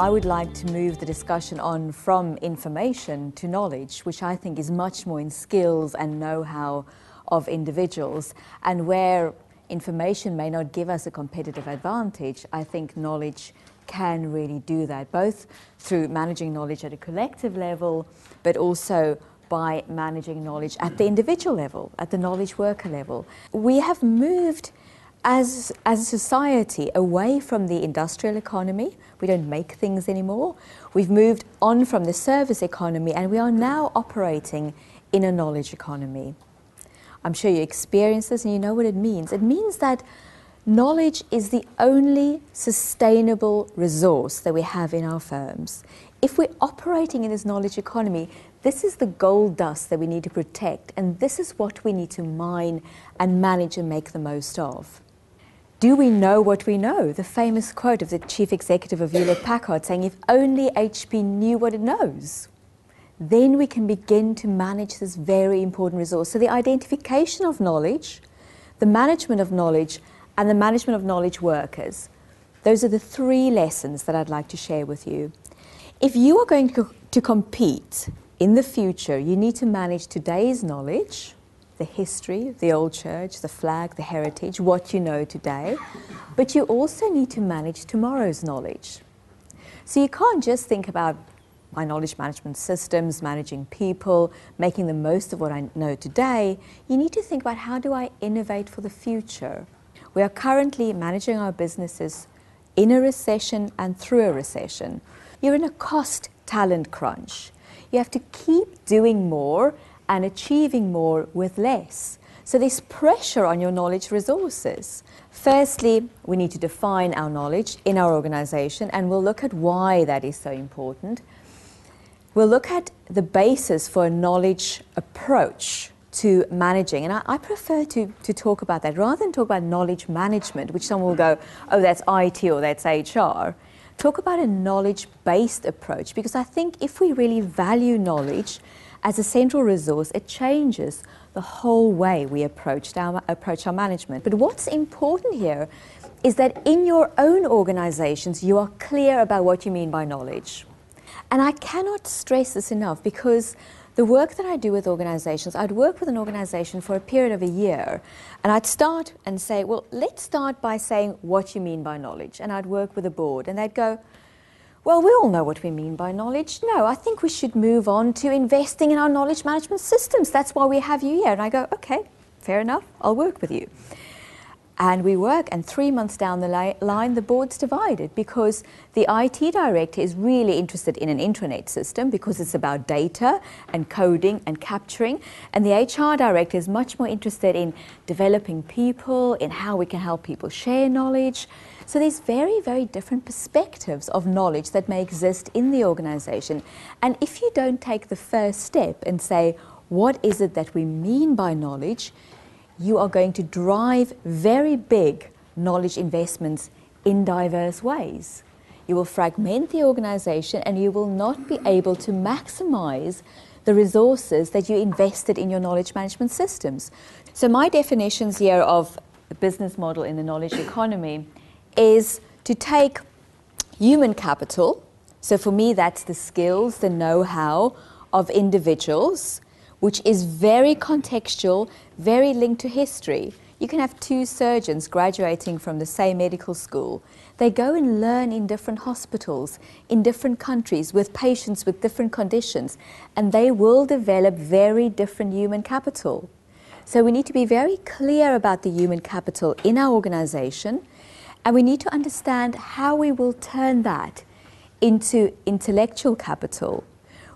I would like to move the discussion on from information to knowledge, which I think is much more in skills and know-how of individuals. And where information may not give us a competitive advantage, I think knowledge can really do that, both through managing knowledge at a collective level, but also by managing knowledge at the individual level, at the knowledge worker level. We have moved as a society away from the industrial economy. We don't make things anymore. We've moved on from the service economy, and we are now operating in a knowledge economy. I'm sure you experience this and you know what it means. It means that knowledge is the only sustainable resource that we have in our firms. If we're operating in this knowledge economy, this is the gold dust that we need to protect, and this is what we need to mine and manage and make the most of. Do we know what we know? The famous quote of the chief executive of Hewlett-Packard saying, if only HP knew what it knows, then we can begin to manage this very important resource. So the identification of knowledge, the management of knowledge, and the management of knowledge workers, those are the three lessons that I'd like to share with you. If you are going to compete in the future, you need to manage today's knowledge, the history, the old church, the flag, the heritage, what you know today, but you also need to manage tomorrow's knowledge. So you can't just think about my knowledge management systems, managing people, making the most of what I know today. You need to think about, how do I innovate for the future? We are currently managing our businesses in a recession and through a recession. You're in a cost talent crunch. You have to keep doing more and achieving more with less. So there's pressure on your knowledge resources. Firstly, we need to define our knowledge in our organization, and we'll look at why that is so important. We'll look at the basis for a knowledge approach to managing, and I prefer to talk about that rather than talk about knowledge management, which someone will go, oh, that's IT or that's HR. Talk about a knowledge-based approach, because I think if we really value knowledge as a central resource, it changes the whole way we approach our management. But what's important here is that in your own organizations, you are clear about what you mean by knowledge. And I cannot stress this enough, because the work that I do with organizations, I'd work with an organization for a period of a year, and I'd start and say, well, let's start by saying what you mean by knowledge. And I'd work with a board, and they'd go, well, we all know what we mean by knowledge. No, I think we should move on to investing in our knowledge management systems. That's why we have you here. And I go, okay, fair enough, I'll work with you. And we work, and 3 months down the line, the board's divided, because the IT director is really interested in an intranet system because it's about data and coding and capturing, and the HR director is much more interested in developing people, in how we can help people share knowledge. So there's very, very different perspectives of knowledge that may exist in the organization. And if you don't take the first step and say, what is it that we mean by knowledge, you are going to drive very big knowledge investments in diverse ways. You will fragment the organization, and you will not be able to maximize the resources that you invested in your knowledge management systems. So my definitions here of the business model in the knowledge economy is to take human capital, so for me that's the skills, the know-how of individuals, which is very contextual, very linked to history. You can have two surgeons graduating from the same medical school. They go and learn in different hospitals, in different countries, with patients with different conditions, and they will develop very different human capital. So we need to be very clear about the human capital in our organization, and we need to understand how we will turn that into intellectual capital,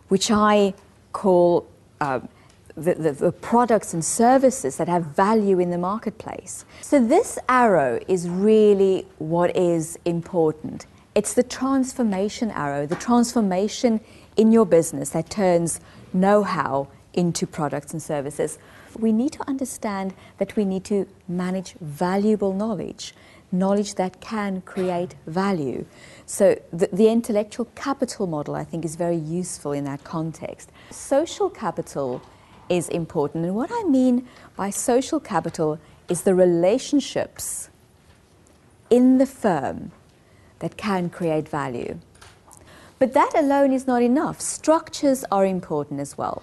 which I call the products and services that have value in the marketplace. So this arrow is really what is important. It's the transformation arrow, the transformation in your business that turns know-how into products and services. We need to understand that we need to manage valuable knowledge, knowledge that can create value. So the intellectual capital model, I think, is very useful in that context. Social capital is important, and what I mean by social capital is the relationships in the firm that can create value. But that alone is not enough. Structures are important as well.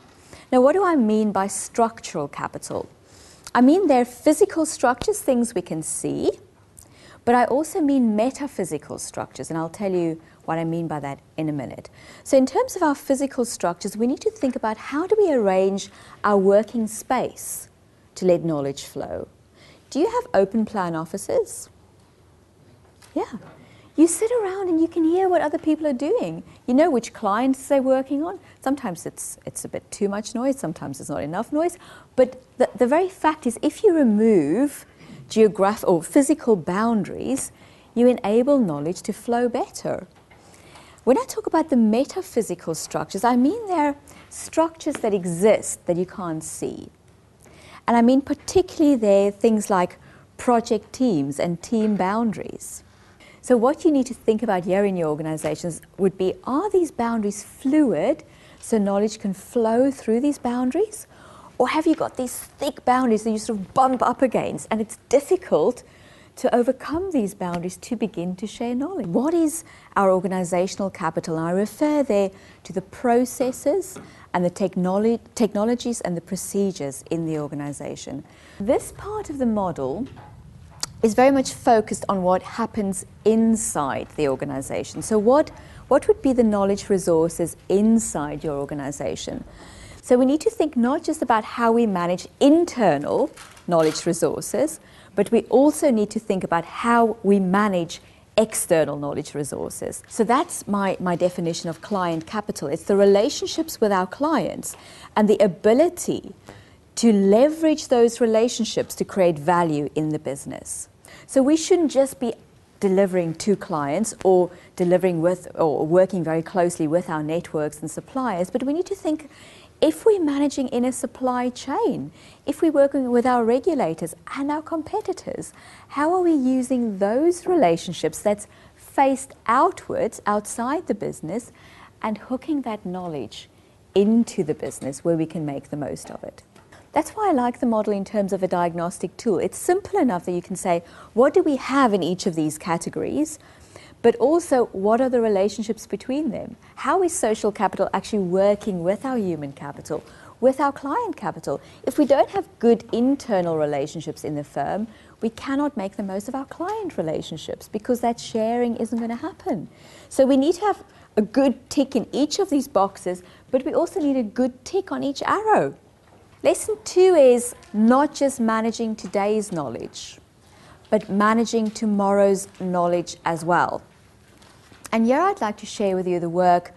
Now, what do I mean by structural capital? I mean they're physical structures, things we can see, but I also mean metaphysical structures, and I'll tell you what I mean by that in a minute. So in terms of our physical structures, we need to think about how do we arrange our working space to let knowledge flow. Do you have open plan offices? Yeah. You sit around and you can hear what other people are doing. You know which clients they're working on. Sometimes it's a bit too much noise, sometimes it's not enough noise. But the very fact is, if you remove geographic or physical boundaries, you enable knowledge to flow better. When I talk about the metaphysical structures, I mean they're structures that exist that you can't see. And I mean particularly they're things like project teams and team boundaries. So what you need to think about here in your organizations would be, are these boundaries fluid so knowledge can flow through these boundaries? Or have you got these thick boundaries that you sort of bump up against and it's difficult to overcome these boundaries to begin to share knowledge? What is our organizational capital? And I refer there to the processes and the technologies and the procedures in the organization. This part of the model is very much focused on what happens inside the organization. So what would be the knowledge resources inside your organization? So we need to think not just about how we manage internal knowledge resources, but we also need to think about how we manage external knowledge resources. So that's my definition of client capital. It's the relationships with our clients and the ability to leverage those relationships to create value in the business. So we shouldn't just be delivering to clients or delivering with or working very closely with our networks and suppliers, but we need to think, if we're managing in a supply chain, if we're working with our regulators and our competitors, how are we using those relationships that's faced outwards, outside the business, and hooking that knowledge into the business where we can make the most of it? That's why I like the model in terms of a diagnostic tool. It's simple enough that you can say, what do we have in each of these categories? But also, what are the relationships between them? How is social capital actually working with our human capital, with our client capital? If we don't have good internal relationships in the firm, we cannot make the most of our client relationships because that sharing isn't going to happen. So we need to have a good tick in each of these boxes, but we also need a good tick on each arrow. Lesson 2 is not just managing today's knowledge, but managing tomorrow's knowledge as well. And here I'd like to share with you the work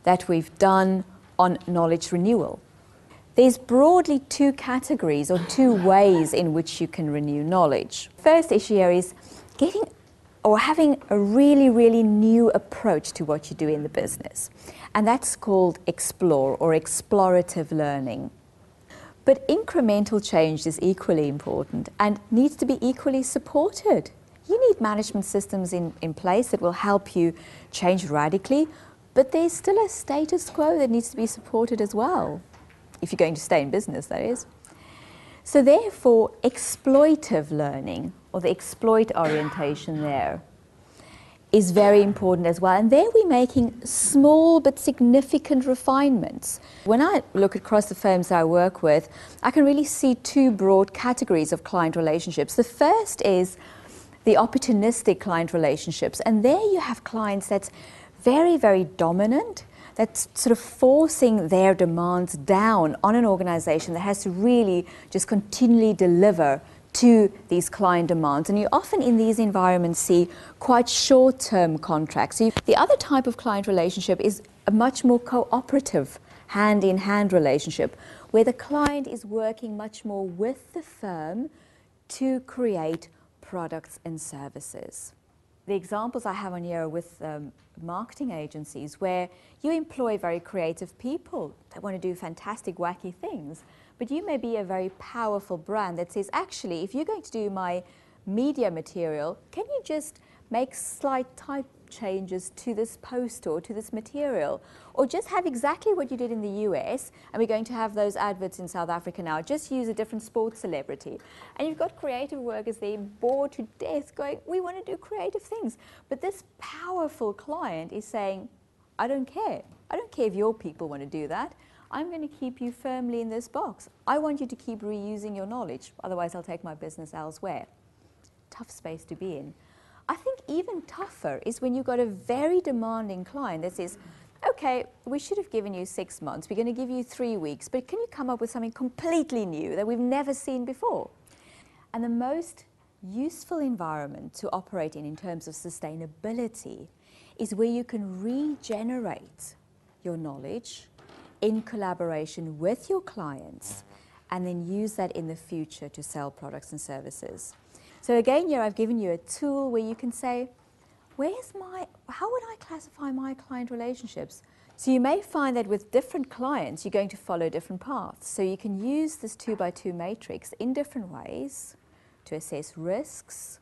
that we've done on knowledge renewal. There's broadly 2 categories or 2 ways in which you can renew knowledge. First issue here is getting or having a really, really new approach to what you do in the business. And that's called explore or explorative learning. But incremental change is equally important and needs to be equally supported. You need management systems in place that will help you change radically, but there's still a status quo that needs to be supported as well, if you're going to stay in business, that is. So therefore, exploitive learning, or the exploit orientation there, is very important as well. And there we're making small but significant refinements. When I look across the firms I work with, I can really see 2 broad categories of client relationships. The first is the opportunistic client relationships. And there you have clients that's very, very dominant, that's sort of forcing their demands down on an organization that has to really just continually deliver to these client demands. And you often in these environments see quite short-term contracts. So the other type of client relationship is a much more cooperative, hand-in-hand relationship, where the client is working much more with the firm to create products and services. The examples I have on here are with marketing agencies, where you employ very creative people that want to do fantastic, wacky things. But you may be a very powerful brand that says, actually, if you're going to do my media material, can you just make slight type changes to this post or to this material? Or just have exactly what you did in the US, and we're going to have those adverts in South Africa now. Just use a different sports celebrity. And you've got creative workers there bored to death going, we want to do creative things. But this powerful client is saying, I don't care. I don't care if your people want to do that. I'm going to keep you firmly in this box. I want you to keep reusing your knowledge, otherwise I'll take my business elsewhere. Tough space to be in. I think even tougher is when you've got a very demanding client that says, okay, we should have given you 6 months, we're going to give you 3 weeks, but can you come up with something completely new that we've never seen before? And the most useful environment to operate in terms of sustainability is where you can regenerate your knowledge in collaboration with your clients and then use that in the future to sell products and services. So again, here I've given you a tool where you can say, how would I classify my client relationships? So you may find that with different clients, you're going to follow different paths. So you can use this 2x2 matrix in different ways to assess risks,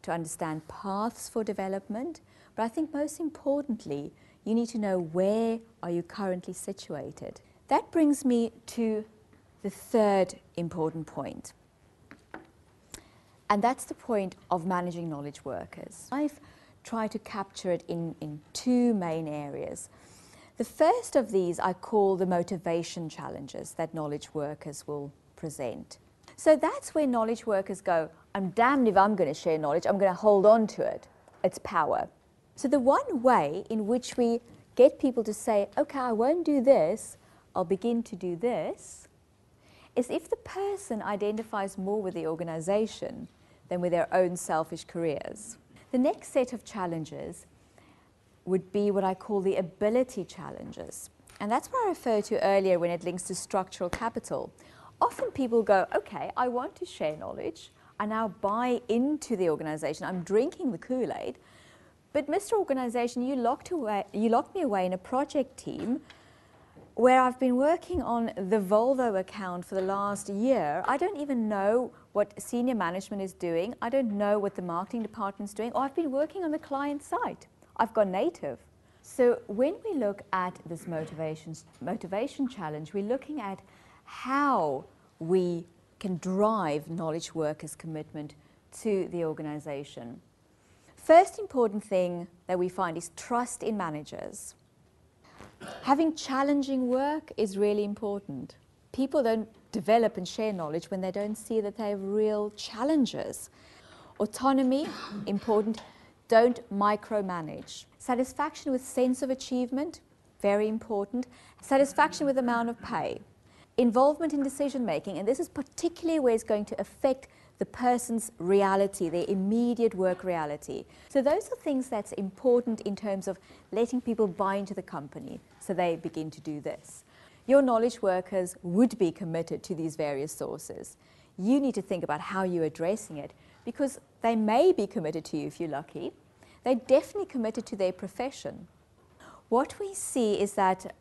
to understand paths for development. But I think most importantly, you need to know where are you currently situated. That brings me to the third important point. And that's the point of managing knowledge workers. I've tried to capture it in two main areas. The first of these I call the motivation challenges that knowledge workers will present. So that's where knowledge workers go, I'm damned if I'm going to share knowledge, I'm going to hold on to it. It's power. So the one way in which we get people to say, okay, I won't do this, I'll begin to do this, is if the person identifies more with the organization than with their own selfish careers. The next set of challenges would be what I call the ability challenges. And that's what I referred to earlier when it links to structural capital. Often people go, okay, I want to share knowledge. I now buy into the organization. I'm drinking the Kool-Aid. But Mr. Organization, you locked me away in a project team where I've been working on the Volvo account for the last year. I don't even know what senior management is doing. I don't know what the marketing department's doing. Or I've been working on the client site. I've gone native. So when we look at this motivation challenge, we're looking at how we can drive knowledge workers' commitment to the organization. First important thing that we find is trust in managers. Having challenging work is really important. People don't develop and share knowledge when they don't see that they have real challenges. Autonomy, important. Don't micromanage. Satisfaction with sense of achievement, very important. Satisfaction with amount of pay. Involvement in decision making, and this is particularly where it's going to affect the person's reality, their immediate work reality. So those are things that's important in terms of letting people buy into the company, so they begin to do this. Your knowledge workers would be committed to these various sources. You need to think about how you're addressing it, because they may be committed to you if you're lucky. They're definitely committed to their profession. What we see is that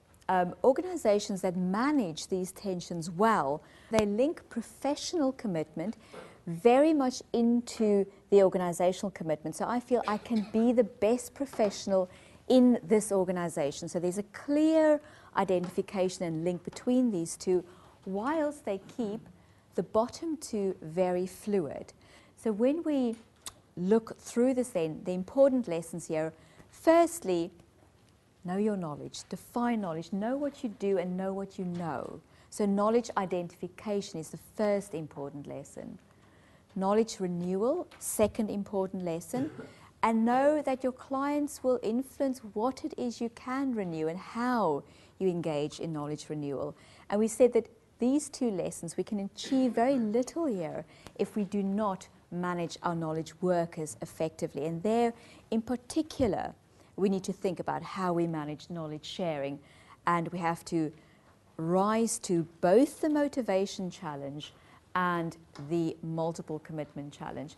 organizations that manage these tensions well, they link professional commitment very much into the organizational commitment. So I feel I can be the best professional in this organization. So there's a clear identification and link between these two, whilst they keep the bottom two very fluid. So when we look through this then, the important lessons here, firstly, know your knowledge, define knowledge, know what you do and know what you know. So knowledge identification is the first important lesson. Knowledge renewal, second important lesson. And know that your clients will influence what it is you can renew and how you engage in knowledge renewal. And we said that these two lessons, we can achieve very little here if we do not manage our knowledge workers effectively. And there, in particular, we need to think about how we manage knowledge sharing, and we have to rise to both the motivation challenge and the multiple commitment challenge.